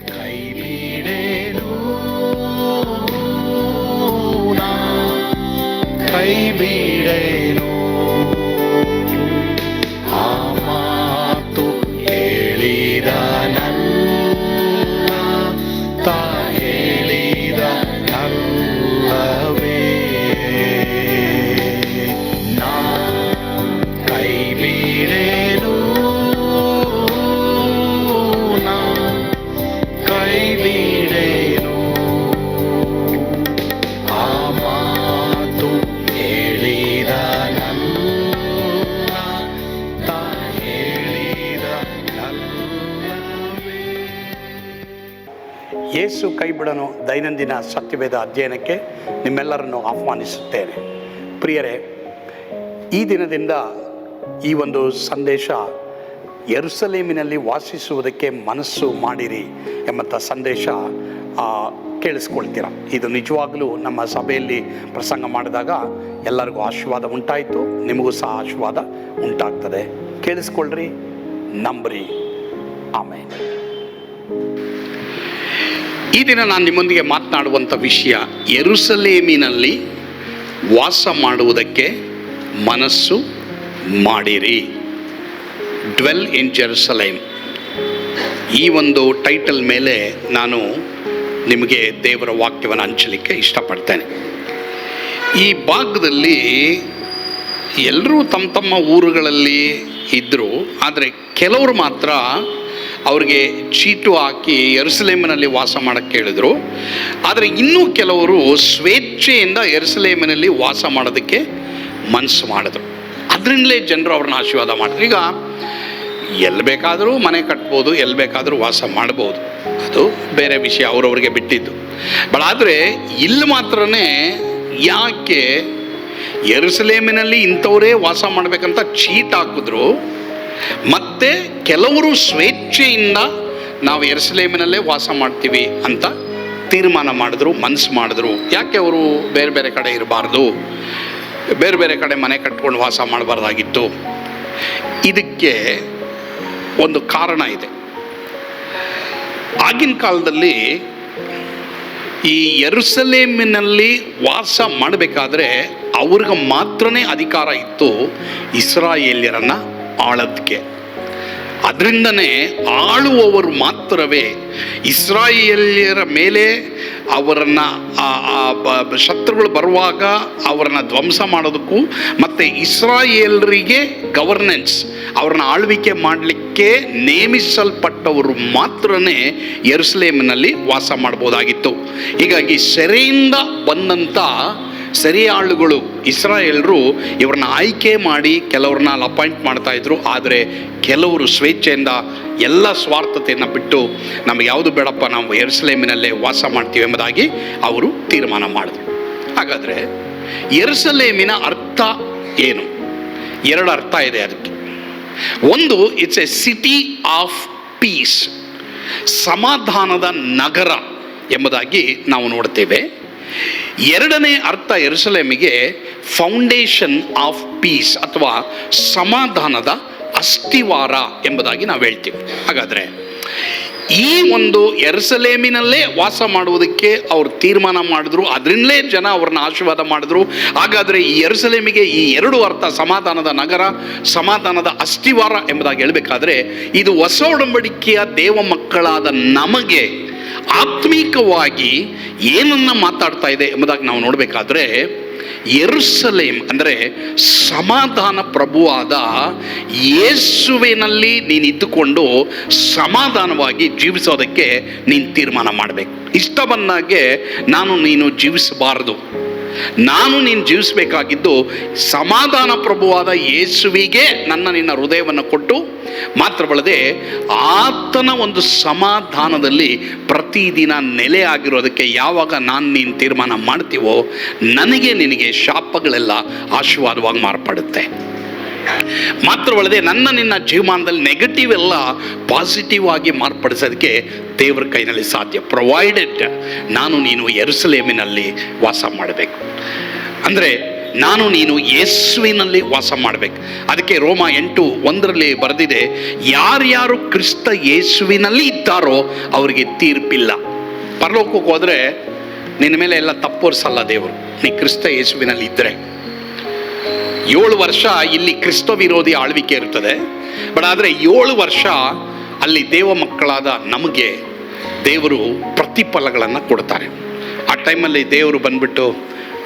ಕೈಬಿಡೇನು ಆ ಮಾತು ಹೇಳಿದ ತಾ ಹೇಳಿದ ನಲ್ಲವೇ ನಾ ಕೈಬಿಡೇನು ನಾ ಕೈಬಿಡೇನು ಆ ಮಾತು ಹೇಳಿದ ತಾ ಹೇಳಿದ ನಲ್ಲವೇ. ಯೇಸು ಕೈಬಿಡನು ದೈನಂದಿನ ಸತ್ಯವೇದ ಅಧ್ಯಯನಕ್ಕೆ ನಿಮ್ಮೆಲ್ಲರನ್ನು ಆಹ್ವಾನಿಸುತ್ತೇನೆ. ಪ್ರಿಯರೇ, ಈ ದಿನದಿಂದ ಈ ಒಂದು ಸಂದೇಶ ಯೆರೂಸಲೇಮಿನಲ್ಲಿ ವಾಸಿಸುವುದಕ್ಕೆ ಮನಸ್ಸು ಮಾಡಿರಿ ಎಂಬಂಥ ಸಂದೇಶ ಕೇಳಿಸ್ಕೊಳ್ತೀರ. ಇದು ನಿಜವಾಗಲೂ ನಮ್ಮ ಸಭೆಯಲ್ಲಿ ಪ್ರಸಂಗ ಮಾಡಿದಾಗ ಎಲ್ಲರಿಗೂ ಆಶೀರ್ವಾದ ಉಂಟಾಯಿತು, ನಿಮಗೂ ಸಹ ಆಶೀರ್ವಾದ ಉಂಟಾಗ್ತದೆ. ಕೇಳಿಸ್ಕೊಳ್ರಿ, ನಂಬ್ರಿ. ಆಮೇಲೆ ಈ ದಿನ ನಾನು ನಿಮ್ಮೊಂದಿಗೆ ಮಾತನಾಡುವಂಥ ವಿಷಯ, ಯೆರೂಸಲೇಮಿನಲ್ಲಿ ವಾಸ ಮಾಡುವುದಕ್ಕೆ ಮನಸ್ಸು ಮಾಡಿರಿ. ಡ್ವೆಲ್ ಇನ್ ಜೆರುಸಲೇಮ್. ಈ ಒಂದು ಟೈಟಲ್ ಮೇಲೆ ನಾನು ನಿಮಗೆ ದೇವರ ವಾಕ್ಯವನ್ನು ಹಂಚಲಿಕ್ಕೆ ಇಷ್ಟಪಡ್ತೇನೆ. ಈ ಭಾಗದಲ್ಲಿ ಎಲ್ಲರೂ ತಮ್ಮ ತಮ್ಮ ಊರುಗಳಲ್ಲಿ ಇದ್ದರು, ಆದರೆ ಕೆಲವರು ಮಾತ್ರ ಅವ್ರಿಗೆ ಚೀಟು ಹಾಕಿ ಯೆರೂಸಲೇಮಿನಲ್ಲಿ ವಾಸ ಮಾಡೋಕ್ಕೆ ಹೇಳಿದರು. ಆದರೆ ಇನ್ನೂ ಕೆಲವರು ಸ್ವೇಚ್ಛೆಯಿಂದ ಯೆರೂಸಲೇಮಿನಲ್ಲಿ ವಾಸ ಮಾಡೋದಕ್ಕೆ ಮನಸ್ಸು ಮಾಡಿದ್ರು. ಅದರಿಂದಲೇ ಜನರು ಅವ್ರನ್ನ ಆಶೀರ್ವಾದ ಮಾಡಿದ್ರು. ಈಗ ಎಲ್ಲಿ ಬೇಕಾದರೂ ಮನೆ ಕಟ್ಬೋದು, ಎಲ್ಲಿ ಬೇಕಾದರೂ ವಾಸ ಮಾಡ್ಬೋದು, ಅದು ಬೇರೆ ವಿಷಯ, ಅವರವ್ರಿಗೆ ಬಿಟ್ಟಿದ್ದು. ಬಟ್ ಆದರೆ ಇಲ್ಲಿ ಮಾತ್ರನೇ ಯಾಕೆ ಯೆರೂಸಲೇಮಿನಲ್ಲಿ ಇಂಥವರೇ ವಾಸ ಮಾಡಬೇಕಂತ ಚೀಟ್ ಹಾಕಿದ್ರು, ಮತ್ತು ಕೆಲವರು ಸ್ವೇಚ್ಛೆಯಿಂದ ನಾವು ಯೆರೂಸಲೇಮಿನಲ್ಲೇ ವಾಸ ಮಾಡ್ತೀವಿ ಅಂತ ತೀರ್ಮಾನ ಮಾಡಿದ್ರು, ಮನಸ್ಸು ಮಾಡಿದ್ರು. ಯಾಕೆ ಅವರು ಬೇರೆ ಬೇರೆ ಕಡೆ ಇರಬಾರ್ದು, ಬೇರೆ ಬೇರೆ ಕಡೆ ಮನೆ ಕಟ್ಕೊಂಡು ವಾಸ ಮಾಡಬಾರ್ದಾಗಿತ್ತು? ಇದಕ್ಕೆ ಒಂದು ಕಾರಣ ಇದೆ. ಆಗಿನ ಕಾಲದಲ್ಲಿ ಈ ಯೆರೂಸಲೇಮಿನಲ್ಲಿ ವಾಸ ಮಾಡಬೇಕಾದ್ರೆ ಅವ್ರಿಗೆ ಮಾತ್ರನೇ ಅಧಿಕಾರ ಇತ್ತು ಇಸ್ರಾಯೇಲ್ಯರನ್ನು ಆಳೋದಕ್ಕೆ. ಅದರಿಂದನೇ ಆಳುವವರು ಮಾತ್ರವೇ ಇಸ್ರಾಯೇಲ್ಯರ ಮೇಲೆ ಅವರನ್ನು ಶತ್ರುಗಳು ಬರುವಾಗ ಅವರನ್ನು ಧ್ವಂಸ ಮಾಡೋದಕ್ಕೂ ಮತ್ತು ಇಸ್ರಾಯೇಲರಿಗೆ ಗವರ್ನೆನ್ಸ್, ಅವ್ರನ್ನ ಆಳ್ವಿಕೆ ಮಾಡಲಿಕ್ಕೆ ನೇಮಿಸಲ್ಪಟ್ಟವರು ಮಾತ್ರನೇ ಯೆರೂಸಲೇಮಿನಲ್ಲಿ ವಾಸ ಮಾಡ್ಬೋದಾಗಿತ್ತು. ಹೀಗಾಗಿ ಸೆರೆಯಿಂದ ಬಂದಂಥ ಸೆರೆಯಾಳುಗಳು ಇಸ್ರಾಯೇಲರು ಇವ್ರನ್ನ ಆಯ್ಕೆ ಮಾಡಿ ಕೆಲವ್ರನ್ನ ಅಲ್ಲಿ ಅಪಾಯಿಂಟ್ ಮಾಡ್ತಾಯಿದ್ರು. ಆದರೆ ಕೆಲವರು ಸ್ವೇಚ್ಛೆಯಿಂದ ಎಲ್ಲ ಸ್ವಾರ್ಥತೆಯನ್ನು ಬಿಟ್ಟು ನಮಗೆ ಯಾವುದು ಬೇಡಪ್ಪ, ನಾವು ಯೆರೂಸಲೇಮಿನಲ್ಲೇ ವಾಸ ಮಾಡ್ತೀವಿ ಎಂಬುದಾಗಿ ಅವರು ತೀರ್ಮಾನ ಮಾಡಿದ್ರು. ಹಾಗಾದರೆ ಯೆರೂಸಲೇಮಿನ ಅರ್ಥ ಏನು? ಎರಡು ಅರ್ಥ ಇದೆ ಅದಕ್ಕೆ. ಒಂದು, it's A city of piece, ಸಮಾಧಾನದ ನಗರ ಎಂಬುದಾಗಿ ನಾವು ನೋಡ್ತೇವೆ. ಎರಡನೇ ಅರ್ಥ ಯೆರೂಸಲೇಮಿಗೆ ಫೌಂಡೇಶನ್ ಆಫ್ ಪೀಸ್ ಅಥವಾ ಸಮಾಧಾನದ ಅಸ್ಥಿವಾರ ಎಂಬುದಾಗಿ ನಾವು ಹೇಳ್ತೀವಿ. ಹಾಗಾದರೆ ಈ ಒಂದು ಯೆರೂಸಲೇಮಿನಲ್ಲೇ ವಾಸ ಮಾಡುವುದಕ್ಕೆ ಅವರು ತೀರ್ಮಾನ ಮಾಡಿದ್ರು, ಅದರಿಂದಲೇ ಜನ ಅವ್ರನ್ನ ಆಶೀರ್ವಾದ ಮಾಡಿದ್ರು. ಹಾಗಾದರೆ ಈ ಯೆರೂಸಲೇಮಿಗೆ ಈ ಎರಡು ಅರ್ಥ, ಸಮಾಧಾನದ ನಗರ, ಸಮಾಧಾನದ ಅಸ್ಥಿವಾರ ಎಂಬುದಾಗಿ ಹೇಳಬೇಕಾದ್ರೆ, ಇದು ಹೊಸ ಒಡಂಬಡಿಕೆಯ ದೇವ ಮಕ್ಕಳಾದ ನಮಗೆ ಆತ್ಮೀಕವಾಗಿ ಏನನ್ನ ಮಾತಾಡ್ತಾ ಇದೆ ಎಂಬುದಾಗಿ ನಾವು ನೋಡಬೇಕಾದ್ರೆ, ಯೆರೂಸಲೇಮ್ ಅಂದರೆ ಸಮಾಧಾನ ಪ್ರಭುವಾದ ಯೇಸುವಿನಲ್ಲಿ ನೀನು ಇದ್ದುಕೊಂಡು ಸಮಾಧಾನವಾಗಿ ಜೀವಿಸೋದಕ್ಕೆ ನೀನು ತೀರ್ಮಾನ ಮಾಡಬೇಕು. ಇಷ್ಟ ಬಂದಾಗೆ ನೀನು ಜೀವಿಸಬಾರದು. ನೀನು ಜೀವಿಸಬೇಕಾಗಿದ್ದು ಸಮಾಧಾನ ಪ್ರಭುವಾದ ಯೇಸುವಿಗೆ ನಿನ್ನ ಹೃದಯವನ್ನು ಕೊಟ್ಟು ಮಾತ್ರವಲ್ಲದೆ ಆತನ ಒಂದು ಸಮಾಧಾನದಲ್ಲಿ ಪ್ರತಿದಿನ ನೆಲೆ ಆಗಿರೋದಕ್ಕೆ ಯಾವಾಗ ನೀನು ತೀರ್ಮಾನ ಮಾಡ್ತೀವೋ, ನಿನಗೆ ಶಾಪಗಳೆಲ್ಲ ಆಶೀರ್ವಾದವಾಗಿ ಮಾರ್ಪಡುತ್ತೆ. ಮಾತ್ರವಲ್ಲದೆ ನಿನ್ನ ಜೀವಮಾನದಲ್ಲಿ ನೆಗೆಟಿವ್ ಎಲ್ಲ ಪಾಸಿಟಿವ್ ಆಗಿ ಮಾರ್ಪಡಿಸೋದಕ್ಕೆ ದೇವರ ಕೈನಲ್ಲಿ ಸಾಧ್ಯ. ಪ್ರೊವೈಡೆಡ್ ನೀನು ಯೆರೂಸಲೇಮಿನಲ್ಲಿ ವಾಸ ಮಾಡಬೇಕು. ಅಂದರೆ ನಾನು ನೀನು ಯೇಸುವಿನಲ್ಲಿ ವಾಸ ಮಾಡಬೇಕು. ಅದಕ್ಕೆ ರೋಮ 8:1 ಬರೆದಿದೆ, ಯಾರ್ಯಾರು ಕ್ರಿಸ್ತ ಯೇಸುವಿನಲ್ಲಿ ಇದ್ದಾರೋ ಅವರಿಗೆ ತೀರ್ಪಿಲ್ಲ. ಪರಲೋಕಕ್ಕೆ ಹೋದರೆ ನಿನ್ನ ಮೇಲೆ ಎಲ್ಲ ತಪ್ಪೋರ್ಸಲ್ಲ ದೇವರು, ನೀ ಕ್ರಿಸ್ತ ಯೇಸುವಿನಲ್ಲಿ ಇದ್ದರೆ. 7 ವರ್ಷ ಇಲ್ಲಿ ಕ್ರಿಸ್ತ ವಿರೋಧಿ ಆಳ್ವಿಕೆ ಇರ್ತದೆ, ಬಟ್ ಆದರೆ 7 ವರ್ಷ ಅಲ್ಲಿ ದೇವ ಮಕ್ಕಳಾದ ನಮಗೆ ದೇವರು ಪ್ರತಿಫಲಗಳನ್ನು ಕೊಡ್ತಾರೆ. ಆ ಟೈಮಲ್ಲಿ ದೇವರು ಬಂದ್ಬಿಟ್ಟು,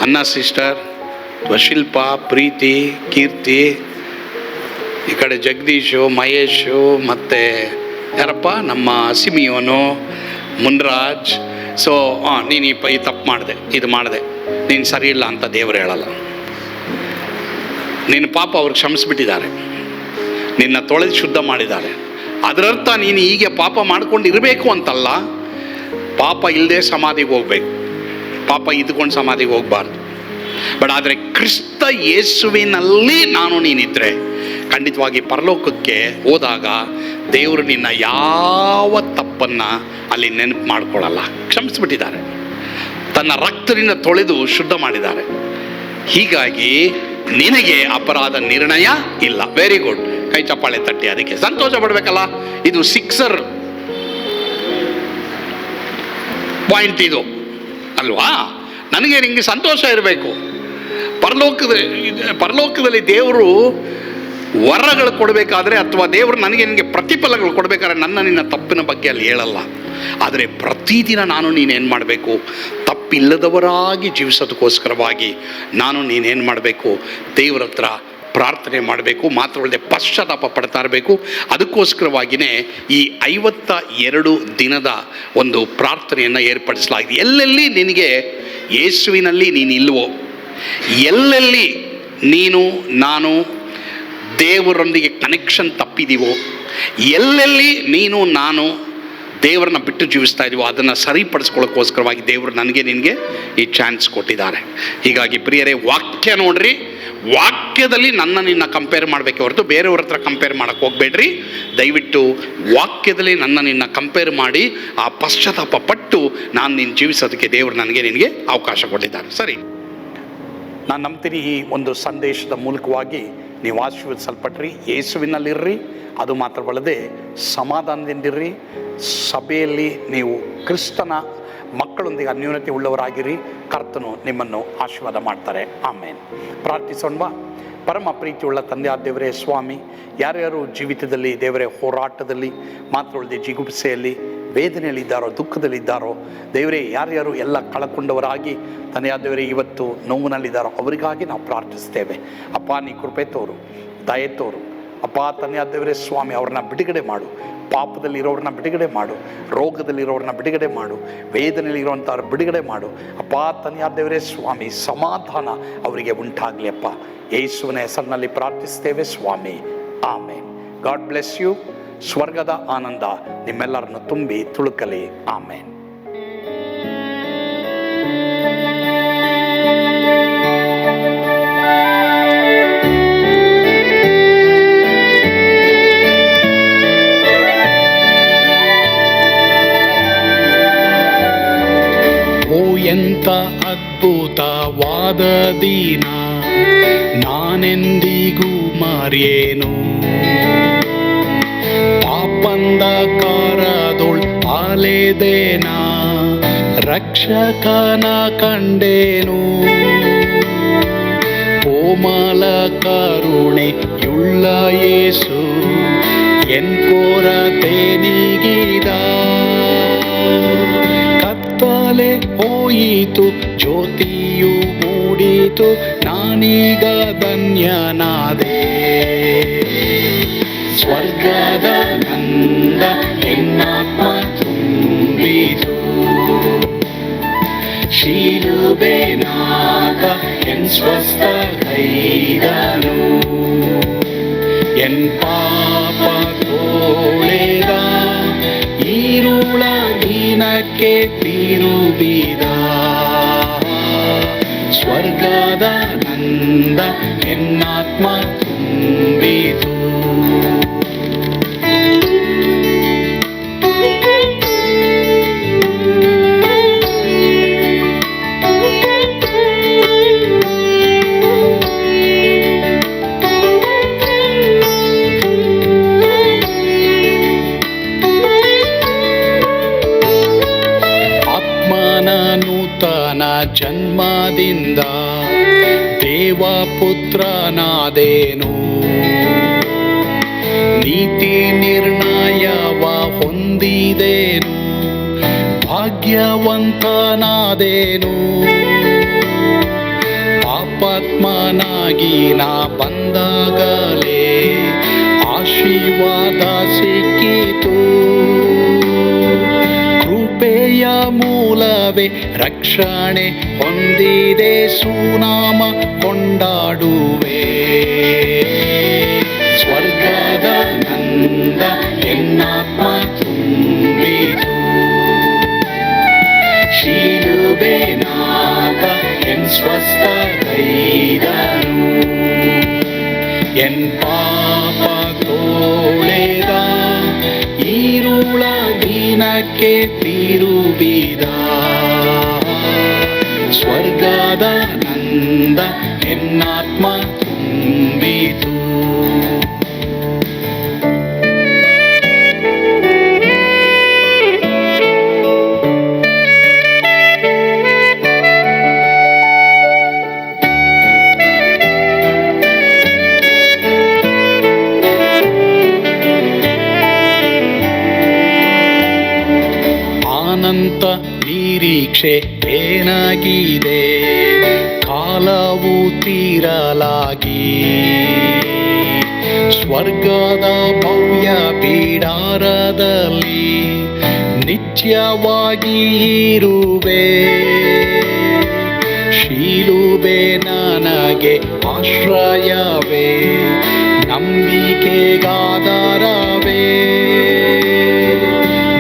ಅನ್ನ ಸಿಸ್ಟರ್, ಶಿಲ್ಪ, ಪ್ರೀತಿ, ಕೀರ್ತಿ, ಈ ಕಡೆ ಜಗದೀಶು, ಮಹೇಶು, ಮತ್ತು ಯಾರಪ್ಪ ನಮ್ಮ ಸಿಮಿಯೋನು, ಮುನ್ರಾಜ್, ಸೊ ನೀನು ಈ ತಪ್ಪು ಮಾಡಿದೆ, ಇದು ಮಾಡಿದೆ, ನೀನು ಸರಿ ಇಲ್ಲ ಅಂತ ದೇವರು ಹೇಳಲ್ಲ. ನಿನ್ನ ಪಾಪ ಅವ್ರಿಗೆ ಕ್ಷಮಿಸ್ಬಿಟ್ಟಿದ್ದಾರೆ, ನಿನ್ನ ತೊಳೆದು ಶುದ್ಧ ಮಾಡಿದ್ದಾರೆ. ಅದರರ್ಥ ನೀನು ಹೀಗೆ ಪಾಪ ಮಾಡ್ಕೊಂಡು ಇರಬೇಕು ಅಂತಲ್ಲ. ಪಾಪ ಇಲ್ಲದೆ ಸಮಾಧಿಗೆ ಹೋಗ್ಬೇಕು, ಪಾಪ ಇದ್ಕೊಂಡು ಸಮಾಧಿಗೆ ಹೋಗಬಾರ್ದು. ಬಟ್ ಆದರೆ ಕ್ರಿಸ್ತ ಯೇಸುವಿನಲ್ಲಿ ನಾನು ನೀನಿದ್ರೆ ಖಂಡಿತವಾಗಿ ಪರಲೋಕಕ್ಕೆ ಹೋದಾಗ ದೇವರು ನಿನ್ನ ಯಾವ ತಪ್ಪನ್ನು ಅಲ್ಲಿ ನೆನಪು ಮಾಡ್ಕೊಳ್ಳಲ್ಲ, ಕ್ಷಮಿಸ್ಬಿಟ್ಟಿದ್ದಾರೆ, ತನ್ನ ರಕ್ತದಿಂದ ತೊಳೆದು ಶುದ್ಧ ಮಾಡಿದ್ದಾರೆ. ಹೀಗಾಗಿ ನಿನಗೆ ಅಪರಾಧ ನಿರ್ಣಯ ಇಲ್ಲ. ವೆರಿ ಗುಡ್, ಕೈ ಚಪ್ಪಾಳೆ ತಟ್ಟಿ ಅದಕ್ಕೆ ಸಂತೋಷ ಪಡಬೇಕಲ್ಲ. ಇದು 6 ಪಾಯಿಂಟ್ ಇದು ಅಲ್ವಾ? ನನಗೆ ನಿಮಗೆ ಸಂತೋಷ ಇರಬೇಕು. ಪರಲೋಕದಲ್ಲಿ ದೇವರು ವರಗಳು ಕೊಡಬೇಕಾದ್ರೆ ಅಥವಾ ದೇವರು ನನಗೆ ನಿನಗೆ ಪ್ರತಿಫಲಗಳು ಕೊಡಬೇಕಾದ್ರೆ ನಿನ್ನ ತಪ್ಪಿನ ಬಗ್ಗೆ ಅಲ್ಲಿ ಹೇಳಲ್ಲ. ಆದರೆ ಪ್ರತಿದಿನ ನಾನು ನೀನೇನು ಮಾಡಬೇಕು, ತಪ್ಪಿಲ್ಲದವರಾಗಿ ಜೀವಿಸೋದಕ್ಕೋಸ್ಕರವಾಗಿ ನೀನೇನು ಮಾಡಬೇಕು, ದೇವರ ಹತ್ರ ಪ್ರಾರ್ಥನೆ ಮಾಡಬೇಕು. ಮಾತ್ರವಲ್ಲದೆ ಪಶ್ಚಾತ್ತಾಪ ಪಡ್ತಾ ಇರಬೇಕು. ಅದಕ್ಕೋಸ್ಕರವಾಗಿಯೇ ಈ 52 ದಿನದ ಒಂದು ಪ್ರಾರ್ಥನೆಯನ್ನು ಏರ್ಪಡಿಸಲಾಗಿದೆ. ಎಲ್ಲೆಲ್ಲಿ ನಿನಗೆ ಯೇಸುವಿನಲ್ಲಿ ನೀನು ಇಲ್ವೋ, ಎಲ್ಲೆಲ್ಲಿ ನಾನು ದೇವರೊಂದಿಗೆ ಕನೆಕ್ಷನ್ ತಪ್ಪಿದೀವೋ, ಎಲ್ಲೆಲ್ಲಿ ನಾನು ದೇವರನ್ನ ಬಿಟ್ಟು ಜೀವಿಸ್ತಾ ಇದೀವೋ ಅದನ್ನು ಸರಿಪಡಿಸ್ಕೊಳ್ಳೋಕ್ಕೋಸ್ಕರವಾಗಿ ದೇವರು ನನಗೆ ನಿನಗೆ ಈ ಚಾನ್ಸ್ ಕೊಟ್ಟಿದ್ದಾರೆ. ಹೀಗಾಗಿ ಪ್ರಿಯರೇ, ವಾಕ್ಯ ನೋಡ್ರಿ, ವಾಕ್ಯದಲ್ಲಿ ನಿನ್ನ ಕಂಪೇರ್ ಮಾಡಬೇಕೆ ಹೊರತು ಬೇರೆಯವ್ರ ಹತ್ರ ಕಂಪೇರ್ ಮಾಡೋಕ್ಕೆ ಹೋಗಬೇಡ್ರಿ. ದಯವಿಟ್ಟು ವಾಕ್ಯದಲ್ಲಿ ನಿನ್ನ ಕಂಪೇರ್ ಮಾಡಿ ಆ ಪಶ್ಚಾತ್ತಾಪ ಪಟ್ಟು ನೀನು ಜೀವಿಸೋದಕ್ಕೆ ದೇವರು ನಿನಗೆ ಅವಕಾಶ ಕೊಟ್ಟಿದ್ದಾರೆ. ಸರಿ, ನಾನು ನಂಬ್ತೀನಿ ಈ ಒಂದು ಸಂದೇಶದ ಮೂಲಕವಾಗಿ ನೀವು ಆಶೀರ್ವದಿಸಲ್ಪಟ್ರಿ. ಯೇಸುವಿನಲ್ಲಿರ್ರಿ, ಅದು ಮಾತ್ರವಲ್ಲದೆ ಸಮಾಧಾನದಿಂದಿರ್ರಿ. ಸಭೆಯಲ್ಲಿ ನೀವು ಕ್ರಿಸ್ತನ ಮಕ್ಕಳೊಂದಿಗೆ ಅನ್ಯೋನ್ಯತೆ ಉಳ್ಳವರಾಗಿರಿ. ಕರ್ತನು ನಿಮ್ಮನ್ನು ಆಶೀರ್ವಾದ ಮಾಡ್ತಾರೆ. ಆಮೇನ್. ಪ್ರಾರ್ಥಿಸೋಣವಾ? ಪರಮ ಪ್ರೀತಿಯುಳ್ಳ ತಂದೆ ಆದ ದೇವರೇ, ಸ್ವಾಮಿ, ಯಾರ್ಯಾರು ಜೀವಿತದಲ್ಲಿ ದೇವರೇ ಹೋರಾಟದಲ್ಲಿ ಮಾತ್ರವಲ್ಲದೆ ಜಿಗುಪ್ಸೆಯಲ್ಲಿ ವೇದನೆಯಲ್ಲಿದ್ದಾರೋ, ದುಃಖದಲ್ಲಿದ್ದಾರೋ ದೇವರೇ, ಯಾರ್ಯಾರು ಎಲ್ಲ ಕಳಕೊಂಡವರಾಗಿ ತಂದೆಯಾದ ದೇವರೇ ಇವತ್ತು ನೋವಿನಲ್ಲಿದ್ದಾರೋ ಅವರಿಗಾಗಿ ನಾವು ಪ್ರಾರ್ಥಿಸ್ತೇವೆ. ಅಪ್ಪ, ನೀ ಕೃಪೆ ತೋರು, ದಯೆ ತೋರು. ಅಪ್ಪ ತಂದೆಯಾದ ದೇವರೇ ಸ್ವಾಮಿ, ಅವ್ರನ್ನ ಬಿಡುಗಡೆ ಮಾಡು. ಪಾಪದಲ್ಲಿರೋರನ್ನ ಬಿಡುಗಡೆ ಮಾಡು, ರೋಗದಲ್ಲಿರೋರನ್ನ ಬಿಡುಗಡೆ ಮಾಡು, ವೇದನೆಯಲ್ಲಿರುವಂಥವ್ರ ಬಿಡುಗಡೆ ಮಾಡು. ಅಪ್ಪ ತಂದೆಯಾದ ದೇವರೇ ಸ್ವಾಮಿ, ಸಮಾಧಾನ ಅವರಿಗೆ ಉಂಟಾಗಲಿ. ಅಪ್ಪ ಯೇಸುವಿನ ಹೆಸರಿನಲ್ಲಿ ಪ್ರಾರ್ಥಿಸ್ತೇವೆ ಸ್ವಾಮಿ. ಆಮೇನ್. God bless you. ಸ್ವರ್ಗದ ಆನಂದ ನಿಮ್ಮೆಲ್ಲರನ್ನು ತುಂಬಿ ತುಳುಕಲಿ. ಆಮೇನ್. ಎಂಥ ಅದ್ಭುತವಾದ ದಿನ, ನಾನೆಂದಿಗೂ ಮರೆಯೇನು. ಪಾಪಂಧಕಾರದೊಳ್ ಅಲೆದೇನ, ರಕ್ಷಕನ ಕಂಡೇನು. ಕೋಮಲ ಕರುಣೆಯುಳ್ಳ ಯೇಸು ಎನ್ ಕೊರತೆ ನೀಗಿದ. ಕತ್ತಲೆ ಹೋಯಿತು, ಜ್ಯೋತಿಯು ಮೂಡಿತು, ನಾನೀಗ ಧನ್ಯನಾದೆ. ಸ್ವರ್ಗದ ನಂದ ಎನ್ನಾತ್ಮ ತುಂಬಿತು, ಶಿಲುಬೆನಾಗ ಎನ್ ಸ್ವಸ್ಥ ಕೈದನು. ಎನ್ ಪಾಪ ತೋಳೆದ, ಈರುಳ ದಿನಕ್ಕೆ ತಿರುಗಿದ. ಸ್ವರ್ಗದ ನಂದ ಎನ್ನಾತ್ಮ ತುಂಬಿತು. ಜನ್ಮದಿಂದ ದೇವಪುತ್ರನಾದೇನು. ನೀತಿ ನಿರ್ಣಯವ ಹೊಂದಿದೇನು, ಭಾಗ್ಯವಂತನಾದೇನು. ಪಾಪಾತ್ಮನಾಗಿ ನಾ ಬಂದಾಗಲೇ ಆಶೀರ್ವಾದ ಸಿಕ್ಕಿತು. ಕೃಪೆಯ ಮೂಲವೇ ರಕ್ಷಣೆ ಹೊಂದಿದೆ, ಸುನಾಮ ಕೊಂಡಾಡುವೆ. ಸ್ವರ್ಗದ ನಂದ ಎನ್ನಾತ್ಮ ತುಂಬಿತು, ಶಿಲುಬೆನಾಗ ಎನ್ ಸ್ವಸ್ಥ ಕೈದನು. ಎನ್ ಪಾಪ ತೋಳೆದ, ಈರುಳ ದಿನಕ್ಕೆ ತಿರುಗಿದ. ಸ್ವರ್ಗದ ನಂದ ಎನ್ನಾತ್ಮ ತುಂಬಿತು. ಅನಂತ ನಿರೀಕ್ಷೆ ಏನಾಗಿದೆ, ಕಾಲವು ತೀರಲಾಗಿ. ಸ್ವರ್ಗದ ಭವ್ಯ ಬಿಡಾರದಲ್ಲಿ ನಿತ್ಯವಾಗಿ ಇರುವೆ. ಶಿಲುಬೆ ನನಗೆ ಆಶ್ರಯವೇ, ನಂಬಿಕೆಗಾಧಾರವೇ.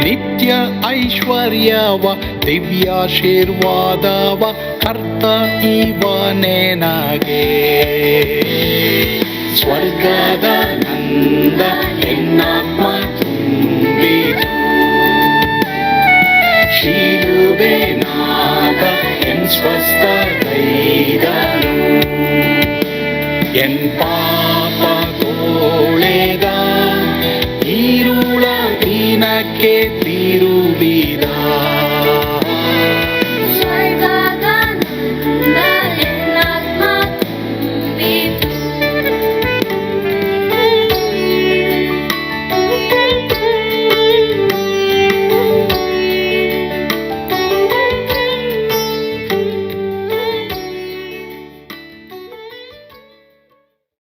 ನಿತ್ಯ ಐಶ್ವರ್ಯವ ದಿವ್ಯಾಶೀರ್ವಾದವ ಕರ್ತ ಇವನೇ ನಗೆ. ಸ್ವರ್ಗದ ನಂದ ಎನ್ನಾತ್ಮ ತುಂಬಿತು, ಶಿಲುಬೆನಾಗ ಎನ್ ಸ್ವಸ್ಥ ಕೈದನು. ಎನ್